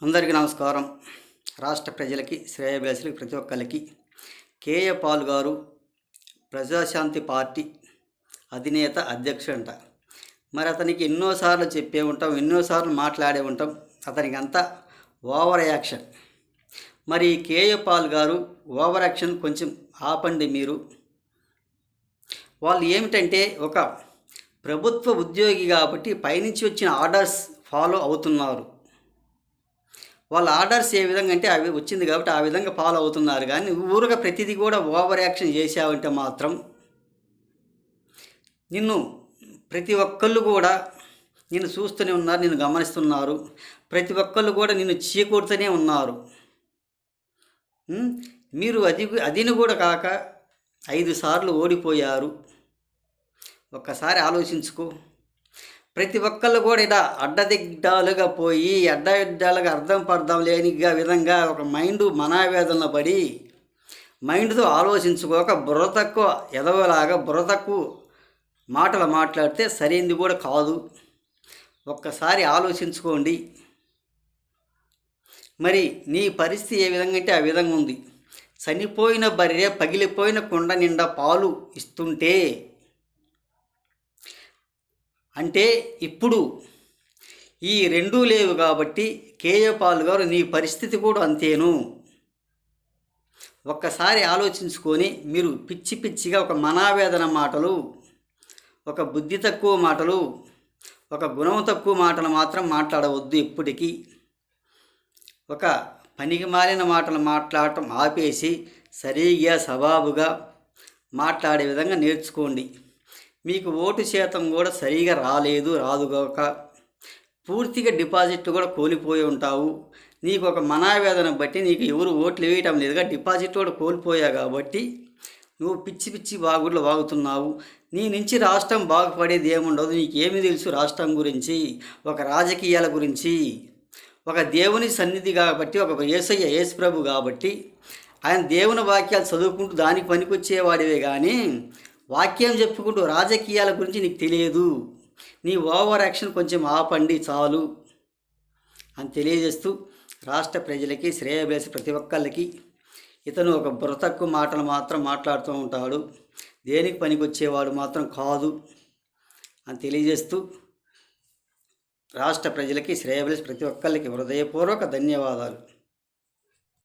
అందరికీ నమస్కారం. రాష్ట్ర ప్రజలకి, శ్రేయోభిలాషులకి ప్రతి ఒక్కరికి కేఏ పాల్ గారు ప్రజాశాంతి పార్టీ అధినేత, అధ్యక్షుడంట. మరి అతనికి ఎన్నోసార్లు చెప్పే ఉంటాం, ఎన్నోసార్లు మాట్లాడే ఉంటాం. అతనికి అంతా ఓవర్ యాక్షన్. మరి కేఏ పాల్ గారు ఓవర్ యాక్షన్ కొంచెం ఆపండి మీరు. వాళ్ళు ఏమిటంటే ఒక ప్రభుత్వ ఉద్యోగి కాబట్టి పైనుంచి వచ్చిన ఆర్డర్స్ ఫాలో అవుతున్నారు. వాళ్ళ ఆర్డర్స్ ఏ విధంగా అంటే అవి వచ్చింది కాబట్టి ఆ విధంగా ఫాలో అవుతున్నారు. కానీ ఊరుగా ప్రతిదీ కూడా ఓవర్ యాక్షన్ చేసావంటే మాత్రం నిన్ను ప్రతి ఒక్కళ్ళు కూడా నిన్ను చూస్తూనే ఉన్నారు, నిన్ను గమనిస్తున్నారు. ప్రతి ఒక్కళ్ళు కూడా నిన్ను చీకొడుతూనే ఉన్నారు. మీరు అదిని కూడా కాక 5 సార్లు ఓడిపోయారు. ఒక్కసారి ఆలోచించుకో. ప్రతి ఒక్కళ్ళు కూడా ఇలా అడ్డదిడ్డాలుగా పోయి అడ్డదిడ్డాలుగా అర్థం లేని విధంగా ఒక మైండ్ మనావేదనలో పడి మైండ్తో ఆలోచించుకోక బుర్ర తక్కువ ఎదవలాగా బుర్ర తక్కువ మాటలు మాట్లాడితే సరైనది కూడా కాదు. ఒక్కసారి ఆలోచించుకోండి. మరి నీ పరిస్థితి ఏ విధంగా అంటే ఆ విధంగా ఉంది. చనిపోయిన బర్రె పగిలిపోయిన కుండ నిండా పాలు ఇస్తుంటే అంటే ఇప్పుడు ఈ రెండూ లేవు కాబట్టి కేఏ పాల్ గారు నీ పరిస్థితి కూడా అంతేను. ఒక్కసారి ఆలోచించుకొని మీరు పిచ్చి పిచ్చిగా ఒక మనావేదన మాటలు, ఒక బుద్ధి తక్కువ మాటలు, ఒక గుణం తక్కువ మాటలు మాత్రం మాట్లాడవద్దు. ఎప్పటికీ ఒక పనికి మాలిన మాటలు మాట్లాడటం ఆపేసి సరిగ్గా సబాబుగా మాట్లాడే విధంగా నేర్చుకోండి. మీకు ఓటు శాతం కూడా సరిగా రాదుగాక పూర్తిగా డిపాజిట్లు కూడా కోల్పోయి ఉంటావు. నీకు ఒక మనావేదన బట్టి నీకు ఎవరు ఓట్లు వేయటం లేదుగా, డిపాజిట్ కూడా కోల్పోయా కాబట్టి నువ్వు పిచ్చి పిచ్చి వాగుడులు వాగుతున్నావు. నీ నుంచి రాష్ట్రం బాగుపడేది ఏముండదు. నీకేమి తెలుసు రాష్ట్రం గురించి, ఒక రాజకీయాల గురించి. ఒక దేవుని సన్నిధి కాబట్టి, ఒక యేసు ప్రభు కాబట్టి ఆయన దేవుని వాక్యాలు చదువుకుంటూ దానికి పనికొచ్చేవాడివే కానీ వాక్యం చెప్పుకుంటూ రాజకీయాల గురించి నీకు తెలియదు. నీ ఓవర్ యాక్షన్ కొంచెం ఆపండి చాలు అని తెలియజేస్తూ రాష్ట్ర ప్రజలకి, శ్రేయోభిలాషి ప్రతి ఒక్కళ్ళకి ఇతను ఒక బుర్ర తక్కువ మాటలు మాత్రం మాట్లాడుతూ ఉంటాడు, దేనికి పనికొచ్చేవాడు మాత్రం కాదు అని తెలియజేస్తూ రాష్ట్ర ప్రజలకి, శ్రేయోభిలాషి ప్రతి ఒక్కళ్ళకి హృదయపూర్వక ధన్యవాదాలు.